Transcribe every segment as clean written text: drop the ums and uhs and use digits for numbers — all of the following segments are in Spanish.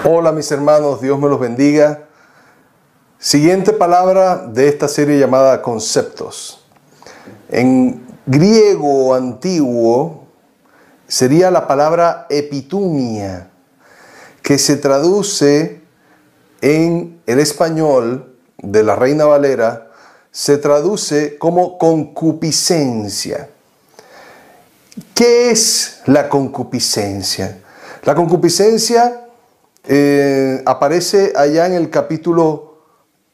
Hola mis hermanos, Dios me los bendiga. Siguiente palabra de esta serie llamada conceptos. En griego antiguo sería la palabra epitumia, que se traduce en el español de la Reina Valera, se traduce como concupiscencia. ¿Qué es la concupiscencia? La concupiscencia aparece allá en el capítulo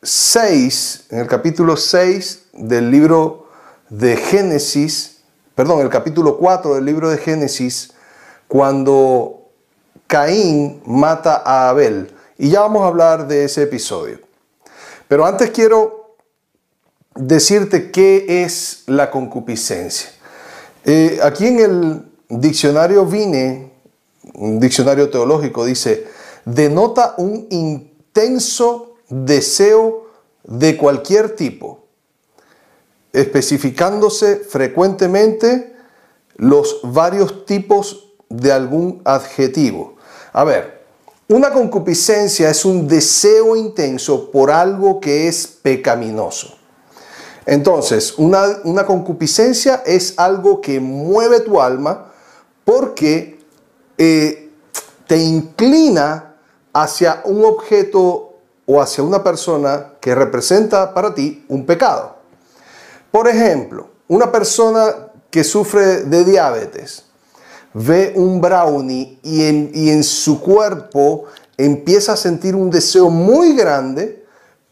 6, del libro de Génesis, perdón, el capítulo 4 del libro de Génesis, cuando Caín mata a Abel. Y ya vamos a hablar de ese episodio. Pero antes quiero decirte qué es la concupiscencia. Aquí en el diccionario Vine, un diccionario teológico, dice: denota un intenso deseo de cualquier tipo, especificándose frecuentemente los varios tipos de algún adjetivo. A ver, una concupiscencia es un deseo intenso por algo que es pecaminoso. Entonces, una concupiscencia es algo que mueve tu alma porque te inclina hacia un objeto o hacia una persona que representa para ti un pecado. Por ejemplo, una persona que sufre de diabetes ve un brownie y en su cuerpo empieza a sentir un deseo muy grande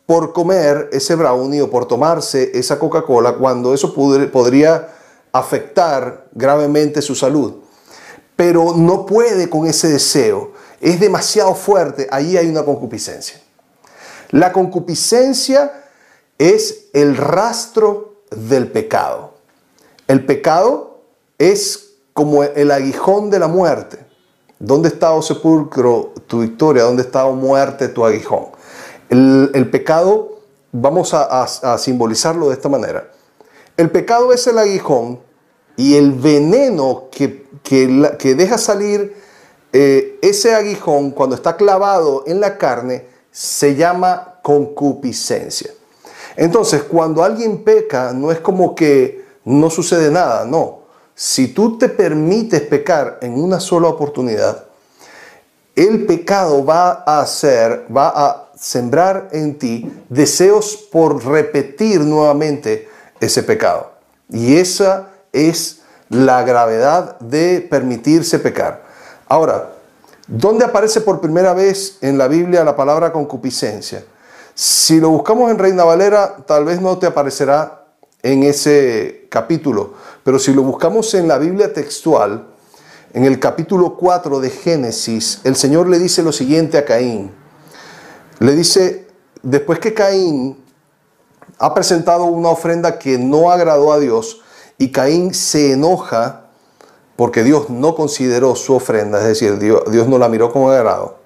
por comer ese brownie o por tomarse esa Coca-Cola, cuando eso podría afectar gravemente su salud. Pero no puede con ese deseo. Es demasiado fuerte, ahí hay una concupiscencia. La concupiscencia es el rastro del pecado. El pecado es como el aguijón de la muerte. ¿Dónde está, oh sepulcro, tu victoria? ¿Dónde está, oh muerte, tu aguijón? El pecado, vamos a simbolizarlo de esta manera. El pecado es el aguijón y el veneno que deja salir ese aguijón cuando está clavado en la carne se llama concupiscencia. Entonces, cuando alguien peca, no es como que no sucede nada, no. Si tú te permites pecar en una sola oportunidad, el pecado va a sembrar en ti deseos por repetir nuevamente ese pecado. Y esa es la gravedad de permitirse pecar. Ahora, ¿dónde aparece por primera vez en la Biblia la palabra concupiscencia? Si lo buscamos en Reina Valera, tal vez no te aparecerá en ese capítulo, pero si lo buscamos en la Biblia textual, en el capítulo 4 de Génesis, el Señor le dice lo siguiente a Caín. Le dice, después que Caín ha presentado una ofrenda que no agradó a Dios, y Caín se enoja porque Dios no consideró su ofrenda, es decir, Dios no la miró con agrado.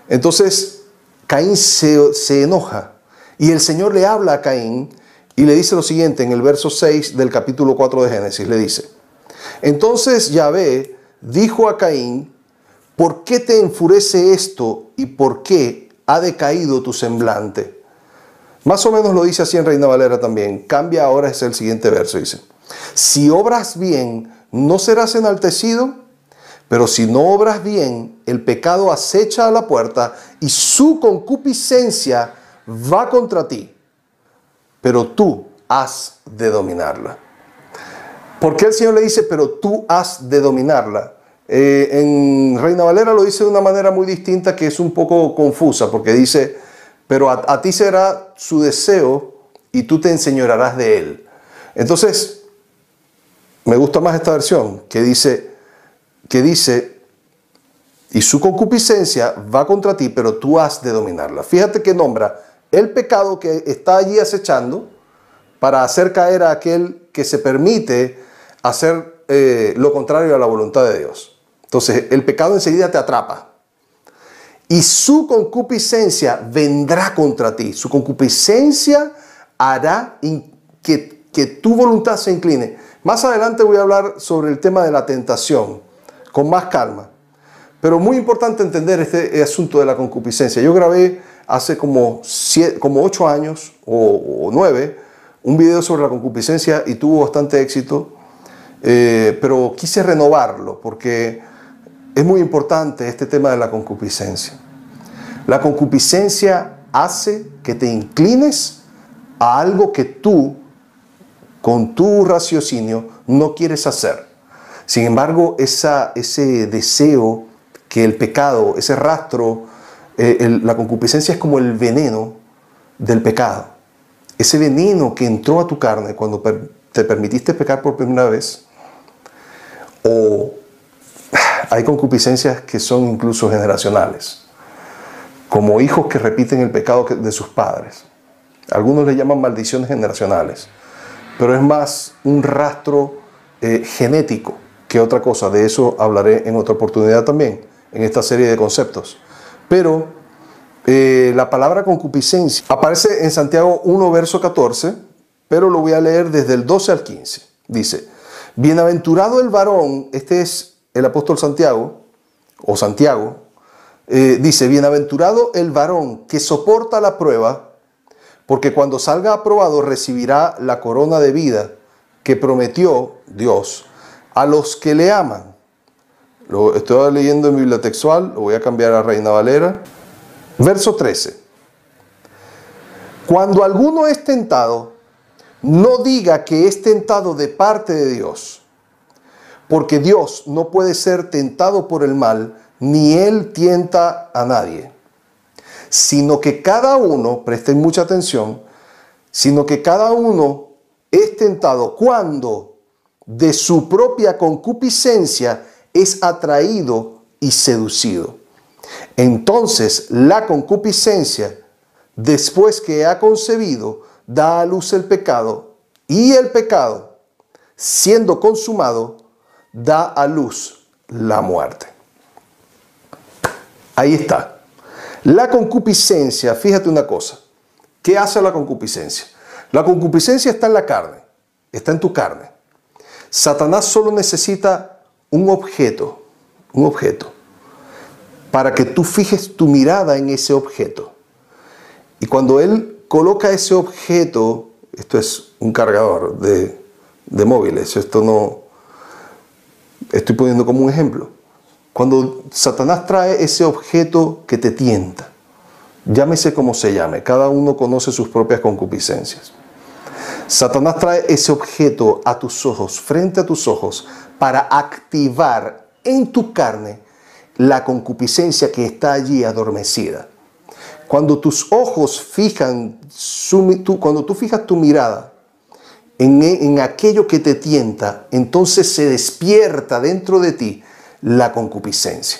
Entonces, Caín se enoja y el Señor le habla a Caín y le dice lo siguiente en el verso 6 del capítulo 4 de Génesis. Le dice: entonces Yahvé dijo a Caín: ¿por qué te enfurece esto y por qué ha decaído tu semblante? Más o menos lo dice así en Reina Valera también. Cambia ahora, es el siguiente verso, dice: si obras bien, no serás enaltecido, pero si no obras bien, el pecado acecha a la puerta y su concupiscencia va contra ti, pero tú has de dominarla. ¿Por qué el Señor le dice, pero tú has de dominarla? En Reina Valera lo dice de una manera muy distinta, que es un poco confusa, porque dice, pero a ti será su deseo y tú te enseñorearás de él. Entonces, me gusta más esta versión, que dice, y su concupiscencia va contra ti, pero tú has de dominarla. Fíjate que nombra el pecado que está allí acechando para hacer caer a aquel que se permite hacer lo contrario a la voluntad de Dios. Entonces, el pecado enseguida te atrapa. Y su concupiscencia vendrá contra ti. Su concupiscencia hará que tu voluntad se incline. Más adelante voy a hablar sobre el tema de la tentación, con más calma. Pero muy importante entender este asunto de la concupiscencia. Yo grabé hace como 8 años o 9 un video sobre la concupiscencia y tuvo bastante éxito, pero quise renovarlo porque es muy importante este tema de la concupiscencia. La concupiscencia hace que te inclines a algo que tú, con tu raciocinio, no quieres hacer. Sin embargo, ese deseo que el pecado, ese rastro, la concupiscencia es como el veneno del pecado. Ese veneno que entró a tu carne cuando te permitiste pecar por primera vez. O hay concupiscencias que son incluso generacionales, como hijos que repiten el pecado de sus padres. Algunos le llaman maldiciones generacionales, pero es más un rastro genético que otra cosa. De eso hablaré en otra oportunidad también, en esta serie de conceptos. Pero la palabra concupiscencia aparece en Santiago 1, verso 14, pero lo voy a leer desde el 12 al 15. Dice: bienaventurado el varón, este es el apóstol Santiago, o Santiago, dice: bienaventurado el varón que soporta la prueba, porque cuando salga aprobado recibirá la corona de vida que prometió Dios a los que le aman. Lo estoy leyendo en Biblia textual, lo voy a cambiar a Reina Valera. Verso 13. Cuando alguno es tentado, no diga que es tentado de parte de Dios, porque Dios no puede ser tentado por el mal, ni Él tienta a nadie, sino que cada uno, presten mucha atención, sino que cada uno es tentado cuando de su propia concupiscencia es atraído y seducido. Entonces la concupiscencia, después que ha concebido, da a luz el pecado, y el pecado, siendo consumado, da a luz la muerte. Ahí está. La concupiscencia, fíjate una cosa. ¿Qué hace la concupiscencia? La concupiscencia está en la carne, está en tu carne. Satanás solo necesita un objeto, para que tú fijes tu mirada en ese objeto. Y cuando él coloca ese objeto, esto es un cargador de móviles, esto no, estoy poniendo como un ejemplo. Cuando Satanás trae ese objeto que te tienta, llámese como se llame, cada uno conoce sus propias concupiscencias. Satanás trae ese objeto a tus ojos, frente a tus ojos, para activar en tu carne la concupiscencia que está allí adormecida. Cuando tus ojos cuando tú fijas tu mirada en aquello que te tienta, entonces se despierta dentro de ti la concupiscencia.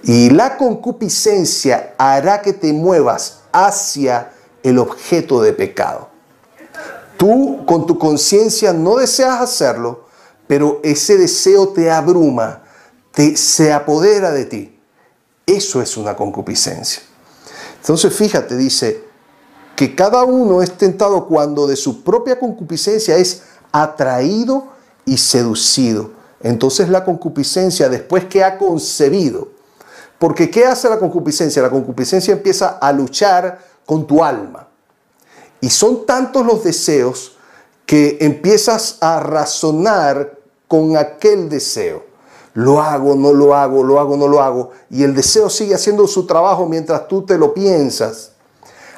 Y la concupiscencia hará que te muevas hacia el objeto de pecado. Tú con tu conciencia no deseas hacerlo, pero ese deseo te abruma, se apodera de ti. Eso es una concupiscencia. Entonces fíjate, dice que cada uno es tentado cuando de su propia concupiscencia es atraído y seducido. Entonces la concupiscencia, después que ha concebido, porque ¿qué hace la concupiscencia? La concupiscencia empieza a luchar con tu alma. Y son tantos los deseos que empiezas a razonar con aquel deseo. Lo hago, no lo hago, lo hago, no lo hago. Y el deseo sigue haciendo su trabajo mientras tú te lo piensas,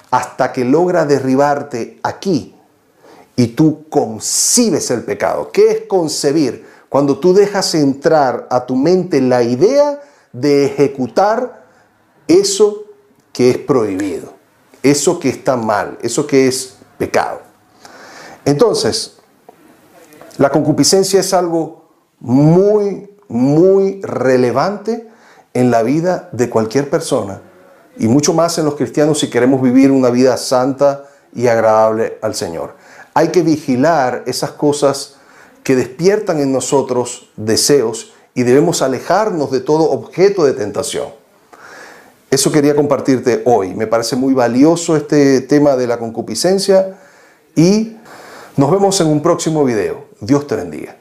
hasta que logra derribarte aquí y tú concibes el pecado. ¿Qué es concebir? Cuando tú dejas entrar a tu mente la idea de ejecutar eso que es prohibido, eso que está mal, eso que es pecado. Entonces, la concupiscencia es algo muy relevante en la vida de cualquier persona, y mucho más en los cristianos si queremos vivir una vida santa y agradable al Señor. Hay que vigilar esas cosas que despiertan en nosotros deseos y debemos alejarnos de todo objeto de tentación. Eso quería compartirte hoy. Me parece muy valioso este tema de la concupiscencia y nos vemos en un próximo video. Dios te bendiga.